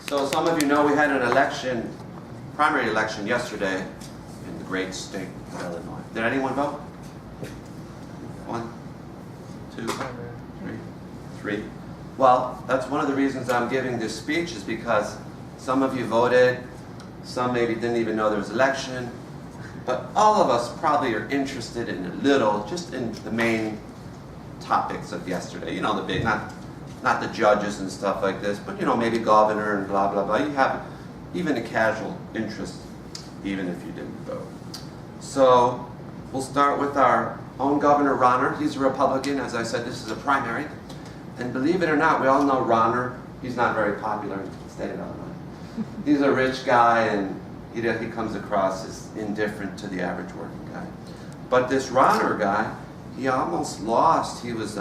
So some of you know we had an election, primary election yesterday in the great state of Illinois. Did anyone vote? 1, 2, 3. Well, that's one of the reasons I'm giving this speech is because some of you voted, some maybe didn't even know there was an election, but all of us probably are interested in a little, just in the main topics of yesterday. You know, the big, not the judges and stuff like this, but you know, maybe governor and blah, blah, blah. You have even a casual interest, even if you didn't vote. So we'll start with our own Governor Rauner. He's a Republican. As I said, this is a primary. And believe it or not, we all know Rauner. He's not very popular in the state of Illinois. He's a rich guy, and he comes across as indifferent to the average working guy. But this Rauner guy, he almost lost. He was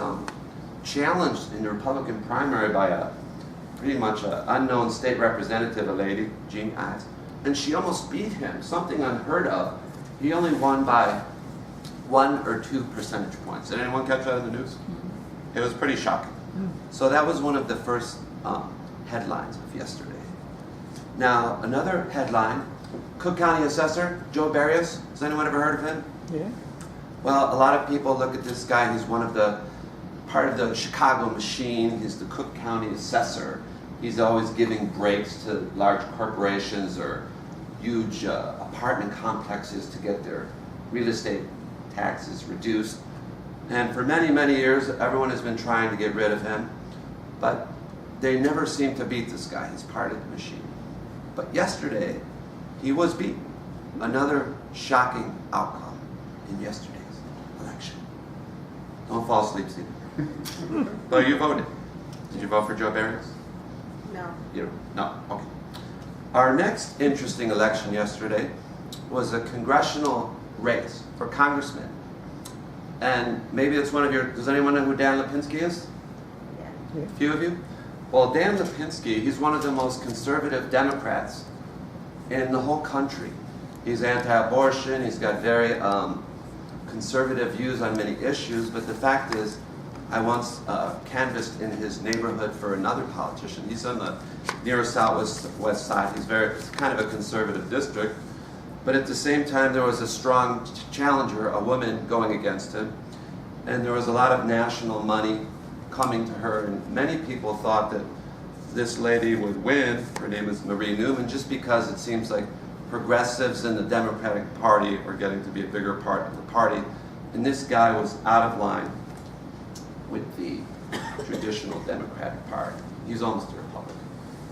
challenged in the Republican primary by pretty much an unknown state representative, a lady, Jean Ives, and she almost beat him, something unheard of. He only won by 1 or 2 percentage points. Did anyone catch that in the news? It was pretty shocking. So that was one of the first headlines of yesterday. Now, another headline, Cook County Assessor, Joe Barrios. Has anyone ever heard of him? Yeah. Well, a lot of people look at this guy. He's part of the Chicago machine. He's the Cook County Assessor. He's always giving breaks to large corporations or huge apartment complexes to get their real estate taxes reduced. And for many, many years, everyone has been trying to get rid of him, but they never seem to beat this guy. He's part of the machine. But yesterday, he was beaten. Another shocking outcome in yesterday's election. Don't fall asleep, Steve. But you voted. Did you vote for Joe Barrios? No. No? Okay. Our next interesting election yesterday was a congressional race for congressman. And maybe it's one of your, does anyone know who Dan Lipinski is? Yeah. A few of you? Well, Dan Lipinski, he's one of the most conservative Democrats in the whole country. He's anti-abortion, he's got very conservative views on many issues, but the fact is, I once canvassed in his neighborhood for another politician. He's on the near southwest side. It's kind of a conservative district. But at the same time, there was a strong challenger, a woman, going against him. And there was a lot of national money coming to her. And many people thought that this lady would win. Her name is Marie Newman, just because it seems like progressives in the Democratic Party are getting to be a bigger part of the party. And this guy was out of line with the traditional Democratic Party. He's almost a Republican.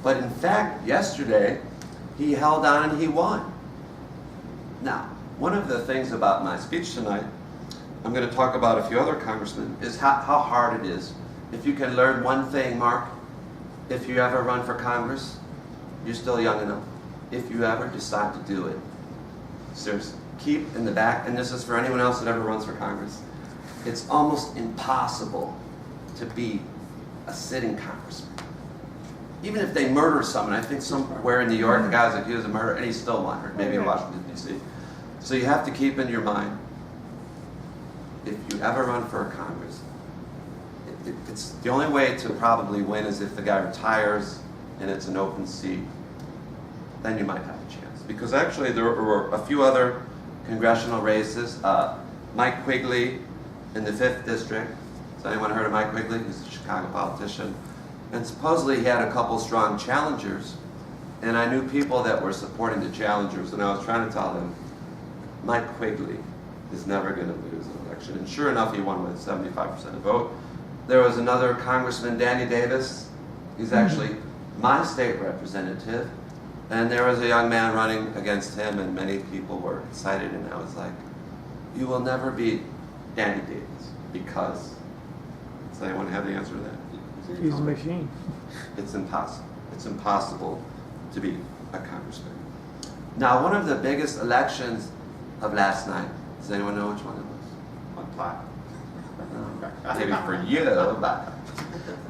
But in fact, yesterday, he held on and he won. Now, one of the things about my speech tonight, I'm going to talk about a few other congressmen, is how hard it is. If you can learn one thing, Mark, if you ever run for Congress, you're still young enough. If you ever decide to do it, seriously, keep in the back, and this is for anyone else that ever runs for Congress, it's almost impossible to be a sitting congressman. Even if they murder someone, I think somewhere in New York, the guy was accused of murder, and he still won, or maybe in Washington, D.C. So you have to keep in your mind, if you ever run for a Congress, it's the only way to probably win is if the guy retires and it's an open seat. Then you might have a chance. Because actually there were a few other congressional races. Mike Quigley in the 5th District. Has anyone heard of Mike Quigley? He's a Chicago politician. And supposedly he had a couple strong challengers. And I knew people that were supporting the challengers, and I was trying to tell them, Mike Quigley is never going to lose an election. And sure enough, he won with 75% of the vote. There was another Congressman, Danny Davis. He's actually my state representative. And there was a young man running against him, and many people were excited. And I was like, you will never beat Danny Davis, because, does anyone have the answer to that? He's a machine. It's impossible. It's impossible to be a congressman. Now, one of the biggest elections of last night, does anyone know which one it was? One plaque. Maybe for you, but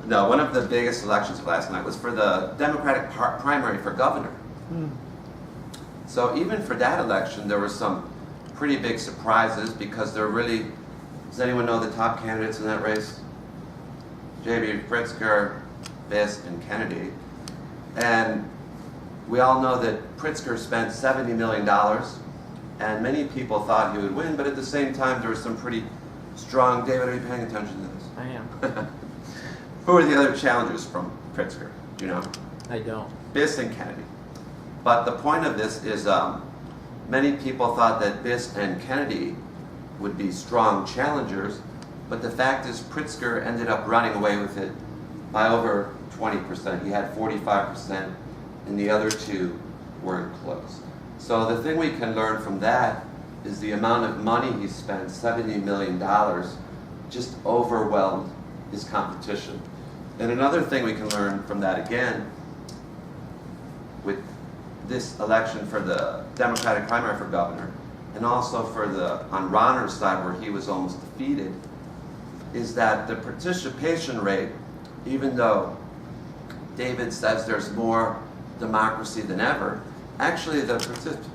no, one of the biggest elections of last night was for the Democratic primary for governor. So even for that election, there were some pretty big surprises, because there really, does anyone know the top candidates in that race? J.B. Pritzker, Fisk, and Kennedy. And We all know that Pritzker spent $70 million, and many people thought he would win, but at the same time, there was some pretty strong... David, are you paying attention to this? I am. Who are the other challengers from Pritzker? Do you know? I don't. Biss and Kennedy. But the point of this is many people thought that Biss and Kennedy would be strong challengers, but the fact is Pritzker ended up running away with it by over 20%. He had 45%, and the other two weren't close. So the thing we can learn from that is the amount of money he spent, $70 million, just overwhelmed his competition. And another thing we can learn from that again, with this election for the Democratic primary for governor, and also for on Ronner's side where he was almost defeated, is that the participation rate, even though David says there's more democracy than ever, actually the participation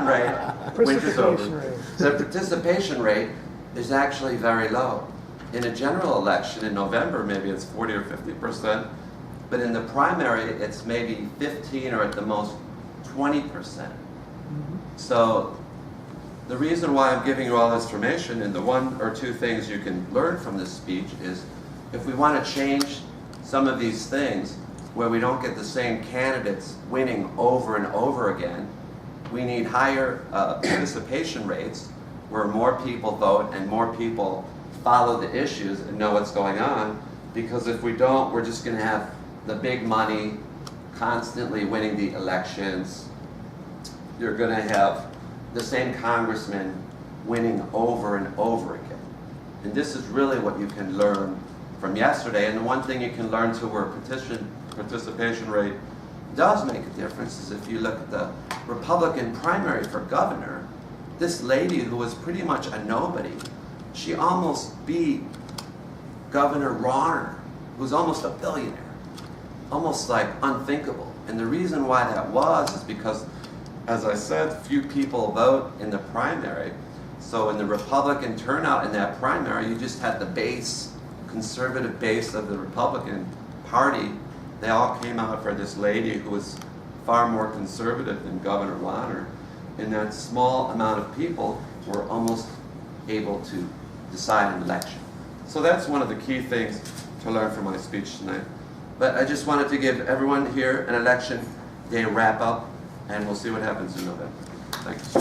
rate, winter's over. The participation rate is actually very low. In a general election in November, maybe it's 40 or 50%, but in the primary, it's maybe 15 or at the most 20%. So the reason why I'm giving you all this information, and the one or two things you can learn from this speech, is if we want to change some of these things where we don't get the same candidates winning over and over again, we need higher participation rates where more people vote and more people follow the issues and know what's going on, because if we don't, we're just going to have the big money constantly winning the elections. You're going to have the same congressman winning over and over again. And this is really what you can learn from yesterday. And the one thing you can learn to where participation rate does make a difference is if you look at the Republican primary for governor, this lady who was pretty much a nobody, she almost beat Governor Ronner, who's almost a billionaire. Almost like unthinkable. And the reason why that was is because, as I said, few people vote in the primary. So in the Republican turnout in that primary, you just had the base, conservative base of the Republican Party. They all came out for this lady who was far more conservative than Governor Ronner. And that small amount of people were almost able to decide an election. So that's one of the key things to learn from my speech tonight. But I just wanted to give everyone here an election day wrap up, and we'll see what happens in November. Thanks.